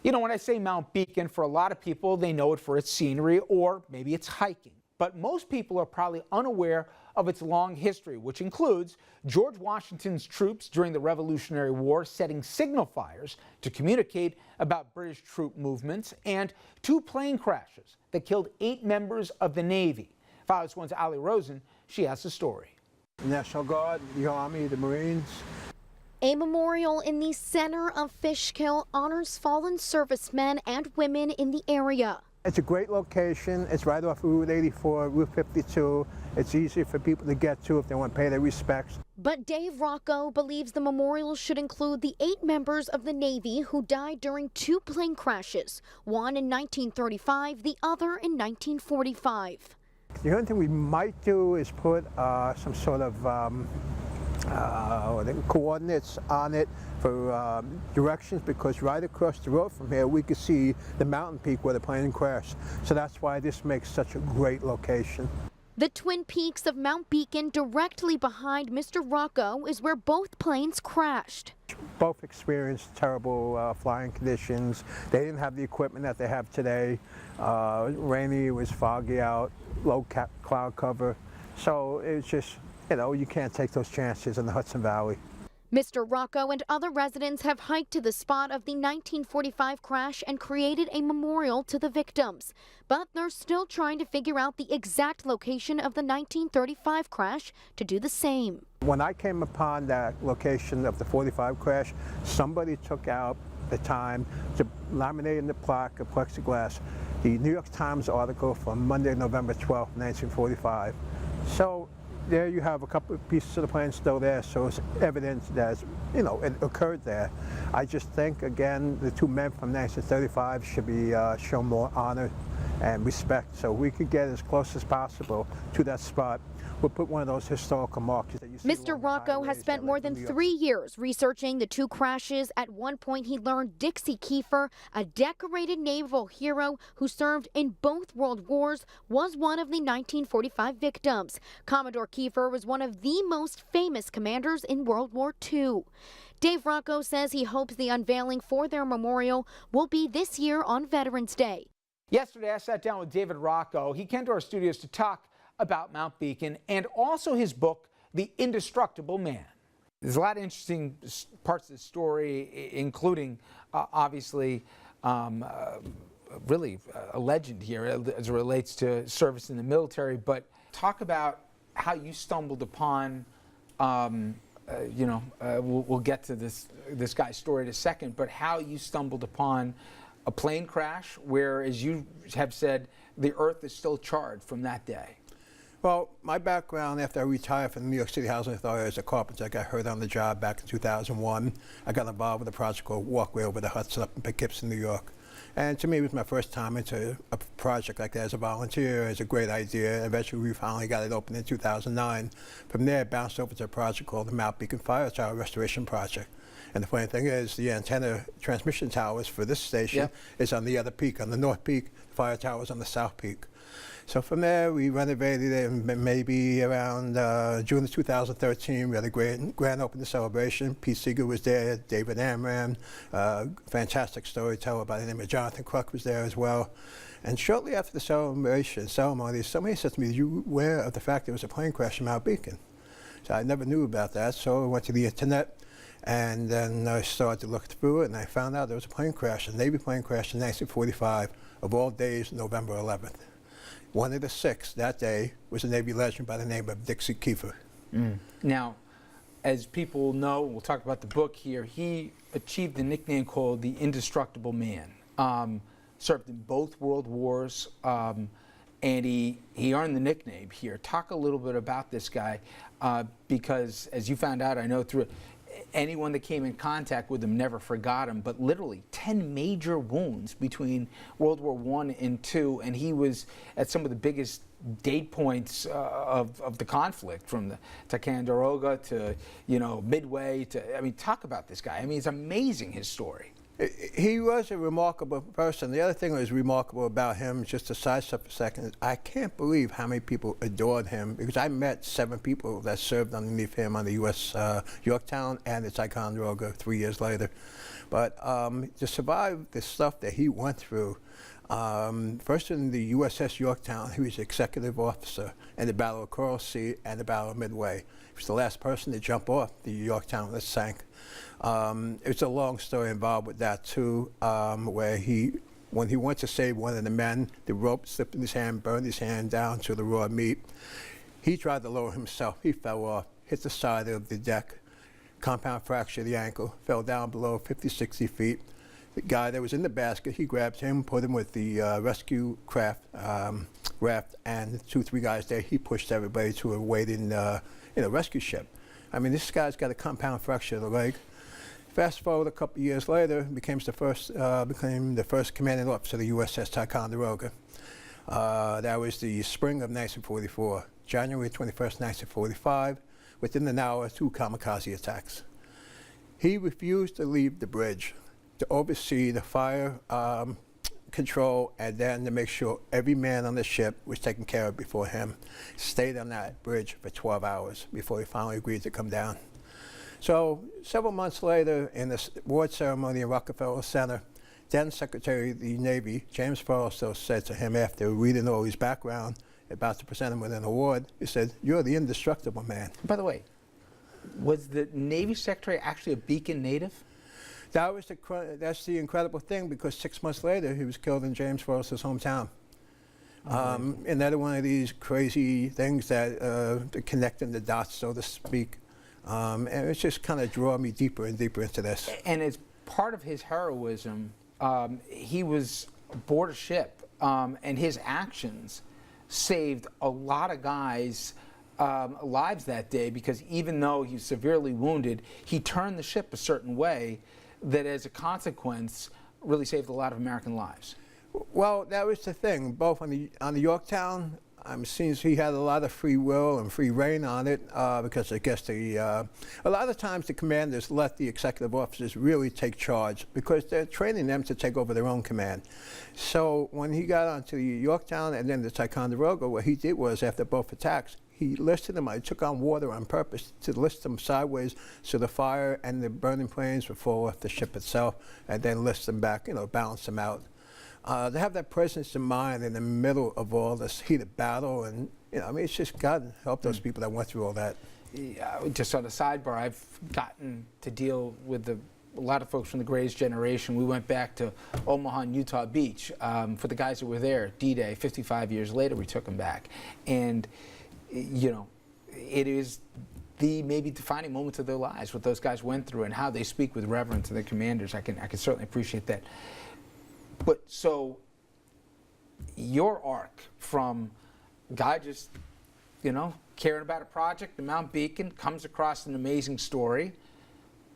You know, when I say Mount Beacon, for a lot of people, they know it for its scenery or maybe it's hiking. But most people are probably unaware of its long history, which includes George Washington's troops during the Revolutionary War setting signal fires to communicate about British troop movements, and 2 plane crashes that killed 8 members of the Navy. Fox 1's Ali Rosen, she has the story. The National Guard, the Army, the Marines. A memorial in the center of Fishkill honors fallen servicemen and women in the area. It's a great location. It's right off Route 84, Route 52. It's easy for people to get to if they want to pay their respects. But Dave ROCCO believes the memorial should include the 8 members of the Navy who died during 2 plane crashes, one in 1935, the other in 1945. The only thing we might do is put some sort of coordinates on it for directions, because right across the road from here we could see the mountain peak where the plane crashed. So that's why this makes such a great location. The twin peaks of Mount Beacon, directly behind Mr. ROCCO, is where both planes crashed. Both experienced terrible flying conditions. They didn't have the equipment that they have today. Rainy, it was foggy out, low cloud cover. So it's just, you know, you can't take those chances in the Hudson Valley. Mr. ROCCO and other residents have hiked to the spot of the 1945 crash and created a memorial to the victims. But they're still trying to figure out the exact location of the 1935 crash to do the same. When I came upon that location of the 45 crash, somebody took out the time to laminate in the plaque of plexiglass the New York Times article from Monday, November 12, 1945. So there you have a couple of pieces of the plane still there, so it's evidence that, you know, it occurred there. I just think, again, the 2 men from 1935 should be shown more honor and respect, so we could get as close as possible to that spot. We'll put one of those historical markers that you see. Mr. ROCCO has spent more than 3 years researching the 2 crashes. At one point, he learned Dixie Kiefer, a decorated naval hero who served in both World Wars, was one of the 1945 victims. Commodore Kiefer was one of the most famous commanders in World War II. Dave ROCCO says he hopes the unveiling for their memorial will be this year on Veterans Day. Yesterday, I sat down with David ROCCO. He came to our studios to talk about Mount Beacon and also his book, The Indestructible Man. There's a lot of interesting parts of the story, including obviously really a legend here as it relates to service in the military. But talk about how you stumbled upon, we'll get to this guy's story in a second, but how you stumbled upon a plane crash where, as you have said, the earth is still charred from that day. Well, my background after I retired from the New York City Housing Authority as a carpenter, I got hurt on the job back in 2001. I got involved with a project called Walkway Over the Hudson up in Poughkeepsie, New York. And to me, it was my first time into a project like that as a volunteer. It's a great idea. Eventually, we finally got it open in 2009. From there, I bounced over to a project called the Mount Beacon Fire Tower Restoration Project. And the funny thing is, the antenna transmission towers for this station is on the other peak, on the north peak. The fire tower is on the south peak. So from there, we renovated it, and maybe around June of 2013, we had a grand opening celebration. Pete Seeger was there, David Amram, fantastic storyteller by the name of Jonathan Kruk was there as well. And shortly after the ceremony, somebody said to me, "Are you aware of the fact there was a plane crash in Mount Beacon?" So I never knew about that, so I went to the internet. And then I started to look through it, and I found out there was a plane crash, a Navy plane crash in 1945, of all days, November 11th. One of the 6 that day was a Navy legend by the name of Dixie Kiefer. Now, as people know, we'll talk about the book here, he achieved the nickname called the Indestructible Man. Served in both World Wars, and he earned the nickname here. Talk a little bit about this guy, because as you found out, I know through anyone that came in contact with him never forgot him, but literally 10 major wounds between World War I and II, and he was at some of the biggest date points of the conflict, from the Ticonderoga to, Midway to, I mean, talk about this guy. I mean, it's amazing, his story. He was a remarkable person. The other thing that was remarkable about him, just to sidestep for a second, is I can't believe how many people adored him, because I met 7 people that served underneath him on the U.S. Yorktown and the Ticonderoga 3 years later. But to survive the stuff that he went through, first in the USS Yorktown, he was executive officer in the Battle of Coral Sea and the Battle of Midway. He was the last person to jump off the Yorktown that sank. It's a long story involved with that too, where when he went to save one of the men, the rope slipped in his hand, burned his hand down to the raw meat. He tried to lower himself. He fell off, hit the side of the deck, compound fracture of the ankle, fell down below 50, 60 feet. The guy that was in the basket, he grabbed him, put him with the rescue raft, and 2, 3 guys there. He pushed everybody to a waiting rescue ship. I mean, this guy's got a compound fracture of the leg. Fast forward a couple of years later, became the first commanding officer of the USS Ticonderoga. That was the spring of 1944, January 21st, 1945. Within an hour, 2 kamikaze attacks. He refused to leave the bridge to oversee the fire control, and then to make sure every man on the ship was taken care of before him. Stayed on that bridge for 12 hours before he finally agreed to come down. So several months later, in the award ceremony in Rockefeller Center, then Secretary of the Navy, James Forrestal, said to him after reading all his background, about to present him with an award, he said, "You're the indestructible man." By the way, was the Navy Secretary actually a Beacon native? That's the incredible thing, because 6 months later, he was killed in James Forrestal's hometown. Another one of these crazy things that connecting the dots, so to speak. And it's just kind of draw me deeper and deeper into this. And as part of his heroism, he was aboard a ship, and his actions saved a lot of guys' lives that day, because even though he was severely wounded, he turned the ship a certain way that as a consequence really saved a lot of American lives. Well, that was the thing. Both on the Yorktown, seems he had a lot of free will and free reign on it, because I guess a lot of times the commanders let the executive officers really take charge, because they're training them to take over their own command. So when he got onto the Yorktown and then the Ticonderoga, what he did was, after both attacks, he listed them. I took on water on purpose to list them sideways so the fire and the burning planes would fall off the ship itself, and then list them back, balance them out. To have that presence of mind in the middle of all this heated battle, and it's just God help those people that went through all that. Just on a sidebar, I've gotten to deal with a lot of folks from the Gray's generation. We went back to Omaha and Utah Beach for the guys that were there. D-Day, 55 years later, we took them back, and it is the maybe defining moments of their lives, what those guys went through and how they speak with reverence to their commanders. I can certainly appreciate that. But so your arc from guy just, caring about a project in Mount Beacon, comes across an amazing story,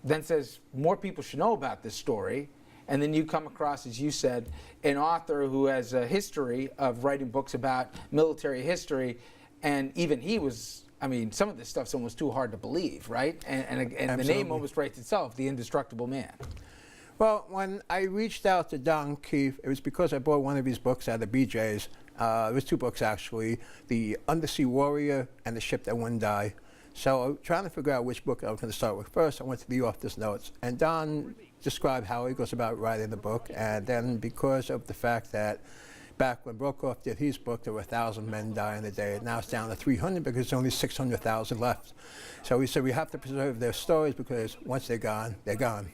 then says more people should know about this story, and then you come across, as you said, an author who has a history of writing books about military history, and even he was, some of this stuff's almost too hard to believe, right? And the name almost writes itself, the Indestructible Man. Well, when I reached out to Don Keefe, it was because I bought one of his books out of BJ's. It was 2 books, actually, The Undersea Warrior and The Ship That Wouldn't Die. So I was trying to figure out which book I was going to start with first. I went to the author's notes, and Don described how he goes about writing the book. And then, because of the fact that back when Brokaw did his book, there were 1,000 men dying a day. Now it's down to 300 because there's only 600,000 left. So he said we have to preserve their stories, because once they're gone, they're gone.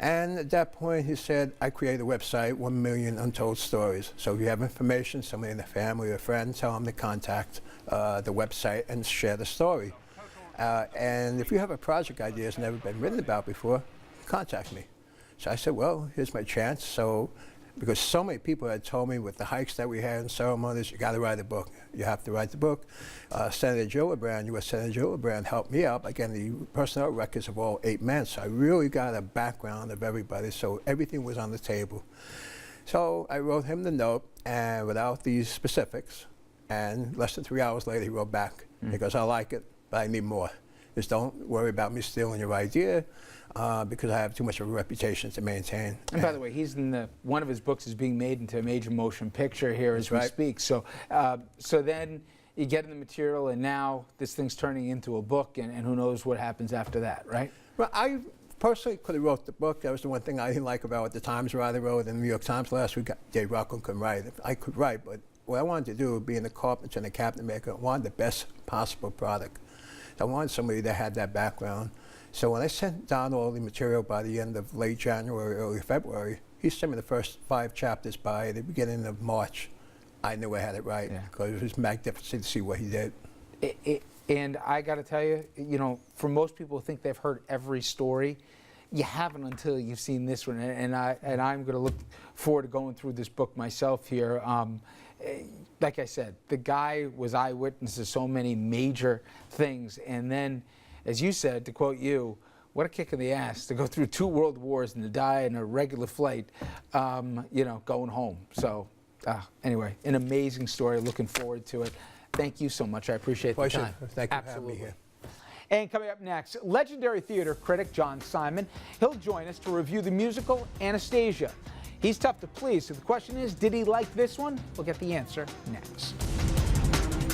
And at that point, he said, I created a website, 1 Million Untold Stories. So if you have information, somebody in the family or friend, tell them to contact the website and share the story. And if you have a project idea that's never been written about before, contact me. So I said, well, here's my chance. So, because so many people had told me with the hikes that we had and ceremonies, you got to write a book. You have to write the book. Senator Gillibrand, U.S. Senator Gillibrand, helped me out by getting the personnel records of all 8 men. So I really got a background of everybody. So everything was on the table. So I wrote him the note, and without these specifics, and less than 3 hours later, he wrote back. He goes, I like it, but I need more. Just don't worry about me stealing your idea because I have too much of a reputation to maintain. And by the way, he's in one of his books is being made into a major motion picture here as we speak. So, so then you get in the material, and now this thing's turning into a book, and who knows what happens after that, right? Well, I personally could have wrote the book. That was the one thing I didn't like about the Times where I wrote in the New York Times last week. ROCCO couldn't write. I could write, but what I wanted to do, being a carpenter and a cabinet maker, I wanted the best possible product. I wanted somebody that had that background. So when I sent Don all the material by the end of late January, early February, he sent me the first 5 chapters by the beginning of March. I knew I had it right because it was magnificent to see what he did. And I got to tell you, you know, for most people who think they've heard every story, you haven't until you've seen this one. And I'm going to look forward to going through this book myself here. Like I said, the guy was eyewitness to so many major things. And then, as you said, to quote you, what a kick in the ass to go through 2 world wars and to die in a regular flight, you know, going home. So anyway, an amazing story. Looking forward to it. Thank you so much. I appreciate the time. Thank you for having me here. And coming up next, legendary theater critic John Simon. He'll join us to review the musical Anastasia. He's tough to please, so the question is, did he like this one? We'll get the answer next.